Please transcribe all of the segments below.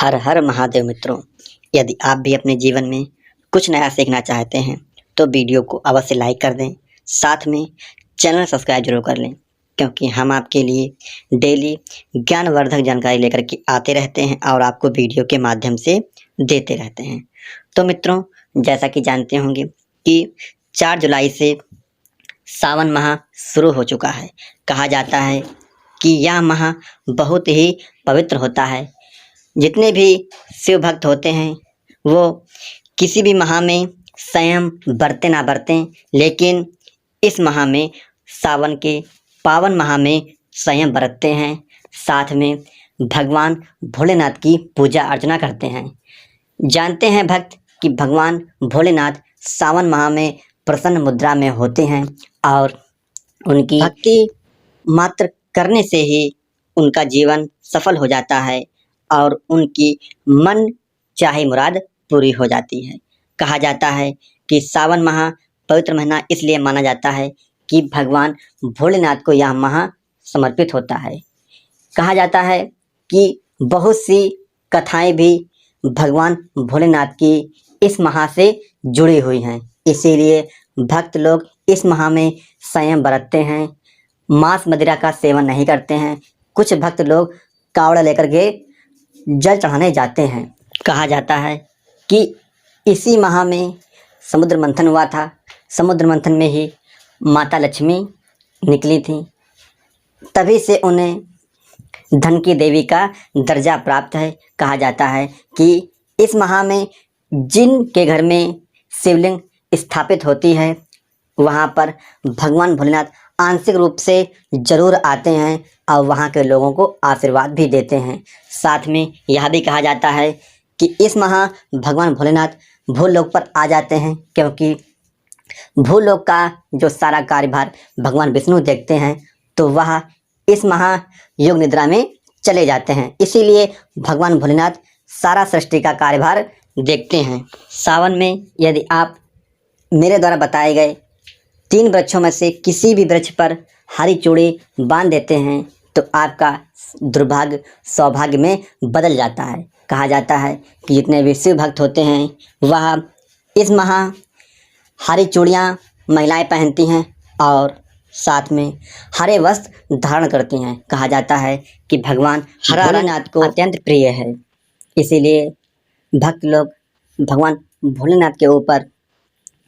हर हर महादेव मित्रों। यदि आप भी अपने जीवन में कुछ नया सीखना चाहते हैं तो वीडियो को अवश्य लाइक कर दें, साथ में चैनल सब्सक्राइब जरूर कर लें, क्योंकि हम आपके लिए डेली ज्ञानवर्धक जानकारी लेकर के आते रहते हैं और आपको वीडियो के माध्यम से देते रहते हैं। तो मित्रों, जैसा कि जानते होंगे कि 4 जुलाई से सावन माह शुरू हो चुका है। कहा जाता है कि यह माह बहुत ही पवित्र होता है। जितने भी शिव भक्त होते हैं वो किसी भी माह में संयम बरते ना बरतें, लेकिन इस माह में, सावन के पावन माह में संयम बरतते हैं। साथ में भगवान भोलेनाथ की पूजा अर्चना करते हैं। जानते हैं भक्त कि भगवान भोलेनाथ सावन माह में प्रसन्न मुद्रा में होते हैं और उनकी भक्ति मात्र करने से ही उनका जीवन सफल हो जाता है और उनकी मन चाहे मुराद पूरी हो जाती है। कहा जाता है कि सावन माह पवित्र महीना इसलिए माना जाता है कि भगवान भोलेनाथ को यह माह समर्पित होता है। कहा जाता है कि बहुत सी कथाएं भी भगवान भोलेनाथ की इस माह से जुड़ी हुई हैं। इसीलिए भक्त लोग इस माह में संयम बरतते हैं, मांस मदिरा का सेवन नहीं करते हैं। कुछ भक्त लोग कावड़ लेकर के जल चढ़ाने जाते हैं। कहा जाता है कि इसी माह में समुद्र मंथन हुआ था। समुद्र मंथन में ही माता लक्ष्मी निकली थी, तभी से उन्हें धन की देवी का दर्जा प्राप्त है। कहा जाता है कि इस माह में जिनके घर में शिवलिंग स्थापित होती है वहाँ पर भगवान भोलेनाथ आंशिक रूप से जरूर आते हैं और वहाँ के लोगों को आशीर्वाद भी देते हैं। साथ में यह भी कहा जाता है कि इस माह भगवान भोलेनाथ भूलोक पर आ जाते हैं, क्योंकि भूलोक का जो सारा कार्यभार भगवान विष्णु देखते हैं, तो वह इस माह योग निद्रा में चले जाते हैं। इसीलिए भगवान भोलेनाथ सारा सृष्टि का कार्यभार देखते हैं। सावन में यदि आप मेरे द्वारा बताए गए 3 वृक्षों में से किसी भी वृक्ष पर हरी चूड़ी बांध देते हैं तो आपका दुर्भाग्य सौभाग्य में बदल जाता है। कहा जाता है कि जितने भी शिव भक्त होते हैं वह इस माह हरी चूड़ियाँ महिलाएं पहनती हैं और साथ में हरे वस्त्र धारण करती हैं। कहा जाता है कि भगवान भोलेनाथ को अत्यंत प्रिय है, इसीलिए भक्त लोग भगवान भोलेनाथ के ऊपर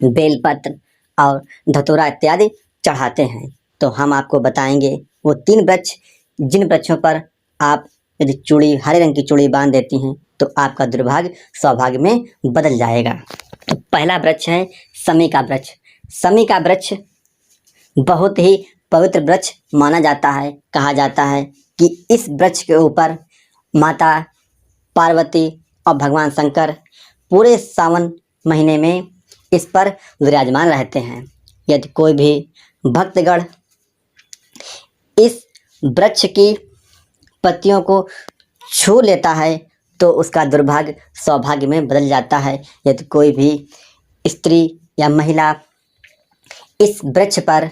बेलपत्र और धतूरा इत्यादि चढ़ाते हैं। तो हम आपको बताएंगे वो 3 वृक्ष, जिन वृक्षों पर आप यदि चूड़ी, हरे रंग की चूड़ी बांध देती हैं तो आपका दुर्भाग्य सौभाग्य में बदल जाएगा। तो पहला वृक्ष है शमी का वृक्ष। शमी का वृक्ष बहुत ही पवित्र वृक्ष माना जाता है। कहा जाता है कि इस वृक्ष के ऊपर माता पार्वती और भगवान शंकर पूरे सावन महीने में इस पर विराजमान रहते हैं। यदि कोई भी भक्तगण इस वृक्ष की पत्तियों को छू लेता है तो उसका दुर्भाग्य सौभाग्य में बदल जाता है। यदि कोई भी स्त्री या महिला इस वृक्ष पर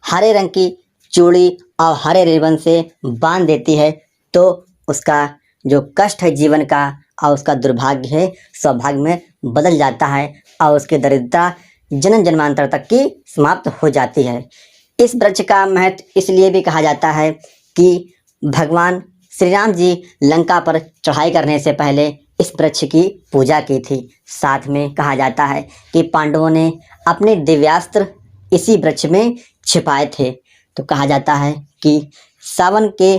हरे रंग की चूड़ी और हरे रिबन से बांध देती है तो उसका जो कष्ट है जीवन का और उसका दुर्भाग्य है सौभाग्य में बदल जाता है और उसकी दरिद्रता जन्म जन्मांतर तक की समाप्त हो जाती है। इस वृक्ष का महत्व इसलिए भी कहा जाता है कि भगवान श्री राम जी लंका पर चढ़ाई करने से पहले इस वृक्ष की पूजा की थी। साथ में कहा जाता है कि पांडवों ने अपने दिव्यास्त्र इसी वृक्ष में छिपाए थे। तो कहा जाता है कि सावन के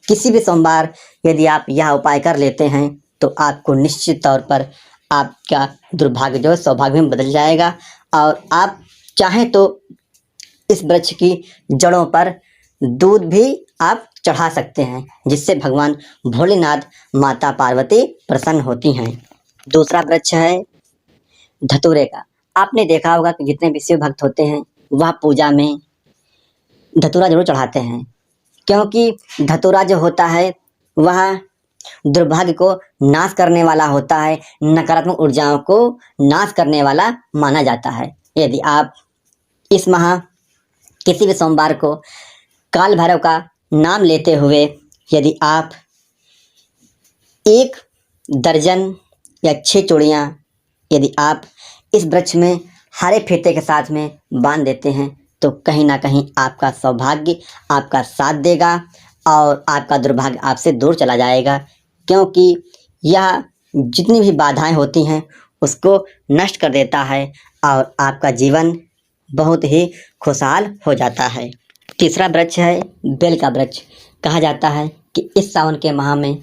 किसी भी सोमवार यदि आप यह उपाय कर लेते हैं तो आपको निश्चित तौर पर आपका दुर्भाग्य जो सौभाग्य में बदल जाएगा और आप चाहें तो इस वृक्ष की जड़ों पर दूध भी आप चढ़ा सकते हैं, जिससे भगवान भोलेनाथ माता पार्वती प्रसन्न होती हैं। दूसरा वृक्ष है धतूरे का। आपने देखा होगा कि जितने भी शिव भक्त होते हैं वह पूजा में धतूरा जरूर चढ़ाते हैं, क्योंकि धतूरा जो होता है वह दुर्भाग्य को नाश करने वाला होता है, नकारात्मक ऊर्जाओं को नाश करने वाला माना जाता है। यदि आप इस माह किसी भी सोमवार को काल भैरव का नाम लेते हुए यदि आप एक दर्जन या 6 चूड़ियाँ यदि आप इस वृक्ष में हरे फीते के साथ में बांध देते हैं तो कहीं ना कहीं आपका सौभाग्य आपका साथ देगा और आपका दुर्भाग्य आपसे दूर चला जाएगा, क्योंकि यह जितनी भी बाधाएं होती हैं उसको नष्ट कर देता है और आपका जीवन बहुत ही खुशहाल हो जाता है। तीसरा वृक्ष है बेल का वृक्ष। कहा जाता है कि इस सावन के माह में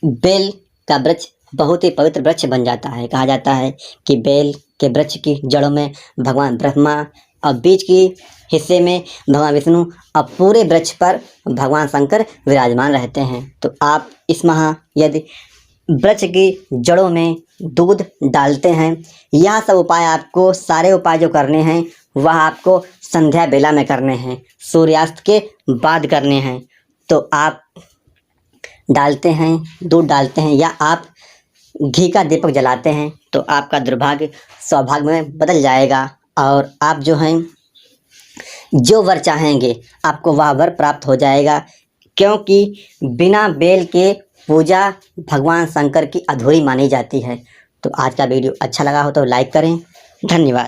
बेल का वृक्ष बहुत ही पवित्र वृक्ष बन जाता है। कहा जाता है कि बेल के वृक्ष की जड़ों में भगवान ब्रह्मा और बीच की हिस्से में भगवान विष्णु और पूरे वृक्ष पर भगवान शंकर विराजमान रहते हैं। तो आप इस माह यदि वृक्ष की जड़ों में दूध डालते हैं, यह सब उपाय आपको सारे उपाय जो करने हैं वह आपको संध्या बेला में करने हैं, सूर्यास्त के बाद करने हैं। तो आप डालते हैं, दूध डालते हैं या आप घी का दीपक जलाते हैं तो आपका दुर्भाग्य सौभाग्य में बदल जाएगा और आप जो हैं जो वर चाहेंगे आपको वह वर प्राप्त हो जाएगा, क्योंकि बिना बेल के पूजा भगवान शंकर की अधूरी मानी जाती है। तो आज का वीडियो अच्छा लगा हो तो लाइक करें। धन्यवाद।